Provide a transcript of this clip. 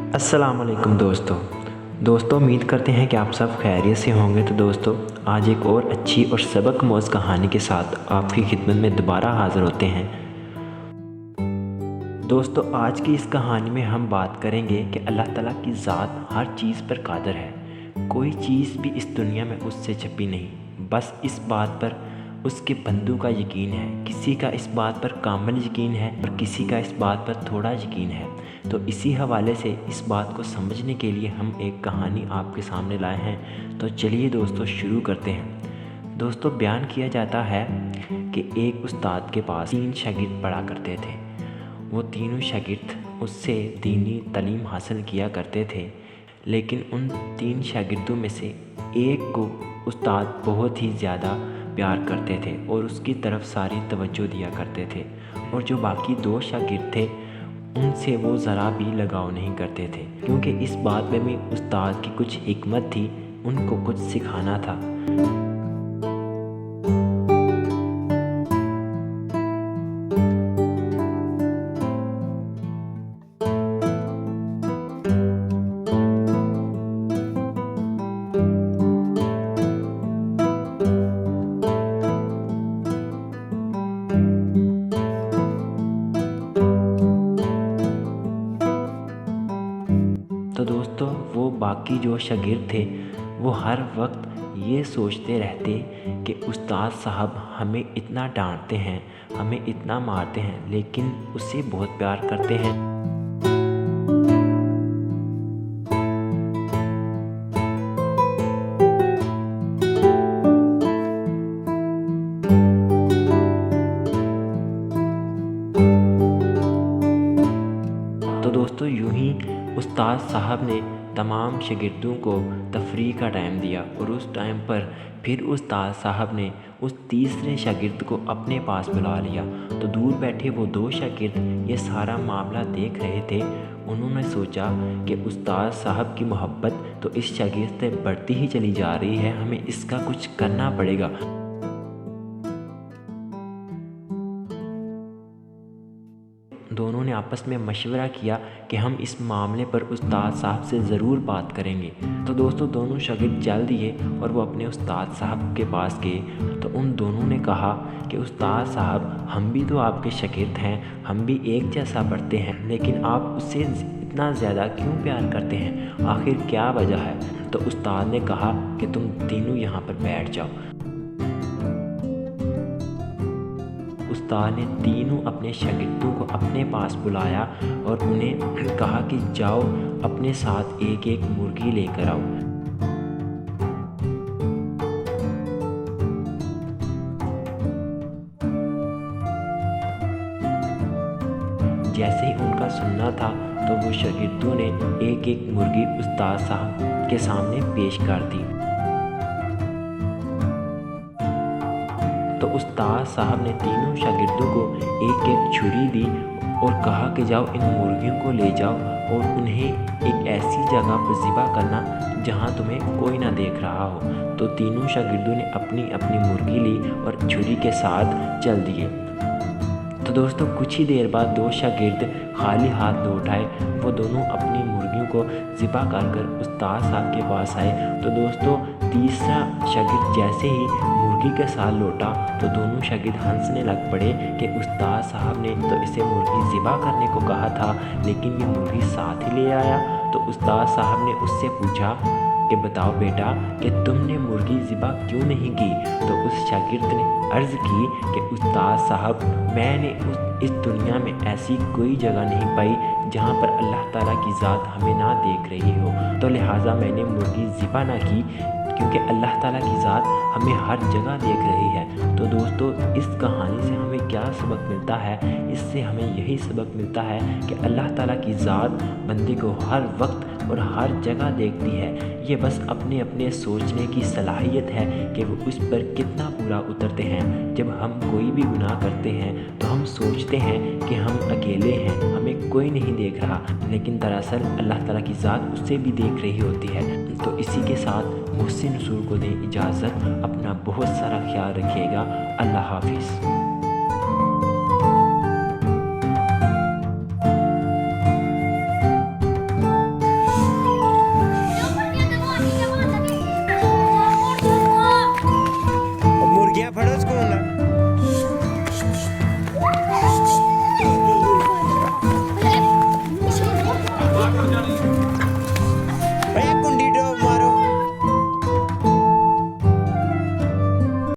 अस्सलाम वालेकुम दोस्तों उम्मीद करते हैं कि आप सब खैरियत से होंगे। तो दोस्तों आज एक और अच्छी और सबकआमूज़ कहानी के साथ आपकी खिदमत में दोबारा हाज़िर होते हैं। दोस्तों आज की इस कहानी में हम बात करेंगे कि अल्लाह ताला की ज़ात हर चीज़ पर कादिर है। कोई चीज़ भी इस दुनिया में उससे छपी नहीं, बस इस बात पर उसके बंदों का यकीन है। किसी का इस बात पर कामिल यकीन है और किसी का इस बात पर थोड़ा यकीन है। तो इसी हवाले से इस बात को समझने के लिए हम एक कहानी आपके सामने लाए हैं। तो चलिए दोस्तों शुरू करते हैं। दोस्तों बयान किया जाता है कि एक उस्ताद के पास 3 शागिर्द पढ़ा करते थे। वो तीनों शागिर्द उससे दीनी तालीम हासिल किया करते थे, लेकिन उन 3 शागिर्दों में से एक को उस्ताद बहुत ही ज़्यादा प्यार करते थे और उसकी तरफ सारी तवज्जो दिया करते थे, और जो बाकी 2 शागिर्द थे उनसे वो ज़रा भी लगाव नहीं करते थे, क्योंकि इस बात में भी उस्ताद की कुछ हिकमत थी, उनको कुछ सिखाना था। तो दोस्तों वो बाकी जो शागिर्द थे वो हर वक्त ये सोचते रहते कि उस्ताद साहब हमें इतना डांटते हैं, हमें इतना मारते हैं, लेकिन उससे बहुत प्यार करते हैं। तो दोस्तों यूं ही उस्ताद साहब ने तमाम शागिर्दों को तफरीह का टाइम दिया, और उस टाइम पर फिर उस्ताद साहब ने उस तीसरे शागिर्द को अपने पास बुला लिया। तो दूर बैठे वो 2 शागिर्द ये सारा मामला देख रहे थे। उन्होंने सोचा कि उस्ताद साहब की मोहब्बत तो इस शागिर्द से बढ़ती ही चली जा रही है, हमें इसका कुछ करना पड़ेगा। दोनों ने आपस में मशवरा किया कि हम इस मामले पर उस्ताद साहब से ज़रूर बात करेंगे। तो दोस्तों दोनों शागिर्द चल दिए और वो अपने उस्ताद साहब के पास गए। तो उन दोनों ने कहा कि उस्ताद साहब हम भी तो आपके शागिर्द हैं, हम भी एक जैसा पढ़ते हैं, लेकिन आप उससे इतना ज़्यादा क्यों प्यार करते हैं, आखिर क्या वजह है। तो उस्ताद ने कहा कि तुम तीनों यहाँ पर बैठ जाओ। उस्ताद ने तीनों अपने शागिर्दों को अपने पास बुलाया और उन्हें कहा कि जाओ अपने साथ एक एक मुर्गी लेकर आओ। जैसे ही उनका सुनना था तो वो शागिर्दों ने एक एक मुर्गी उस्ताद साहब के सामने पेश कर दी। तो उस्ताद साहब ने तीनों शागिर्दों को एक एक छुरी दी और कहा कि जाओ इन मुर्गियों को ले जाओ और उन्हें एक ऐसी जगह पर ज़िबा करना जहां तुम्हें कोई ना देख रहा हो। तो तीनों शागिर्दों ने अपनी अपनी मुर्गी ली और छुरी के साथ चल दिए। तो दोस्तों कुछ ही देर बाद 2 शागिर्द खाली हाथ लौट आए। वो दोनों अपनी मुर्गियों को ज़िबा कर उस्ताद साहब के पास आए। तो दोस्तों तीसरा शागिर्द जैसे ही मुर्गी के साथ लौटा तो दोनों शागिर्द हंसने लग पड़े कि उस्ताद साहब ने तो इसे मुर्गी ज़िबा करने को कहा था, लेकिन ये मुर्गी साथ ही ले आया। तो उस्ताद साहब ने उससे पूछा कि बताओ बेटा कि तुमने मुर्गी ज़िबा क्यों नहीं की। तो उस शागिर्द ने अर्ज़ की कि उस्ताद साहब मैंने इस दुनिया में ऐसी कोई जगह नहीं पाई जहाँ पर अल्लाह ताला की ज़ात हमें ना देख रही हो, तो लिहाजा मैंने मुर्गी ज़िबा ना की, क्योंकि अल्लाह ताला की ज़ात हमें हर जगह देख रही है। तो दोस्तों इस कहानी से हमें क्या सबक मिलता है? इससे हमें यही सबक मिलता है कि अल्लाह ताला की ज़ात बंदे को हर वक्त और हर जगह देखती है। ये बस अपने अपने सोचने की सलाहियत है कि वो उस पर कितना पूरा उतरते हैं। जब हम कोई भी गुनाह करते हैं तो हम सोचते हैं कि हम अकेले हैं, हमें कोई नहीं देख रहा, लेकिन दरअसल अल्लाह ताला की ज़ात उससे भी देख रही होती है। तो इसी के साथ मुहसिन रसूल को दें इजाज़त। अपना बहुत सारा ख्याल रखिएगा। अल्लाह हाफिज़।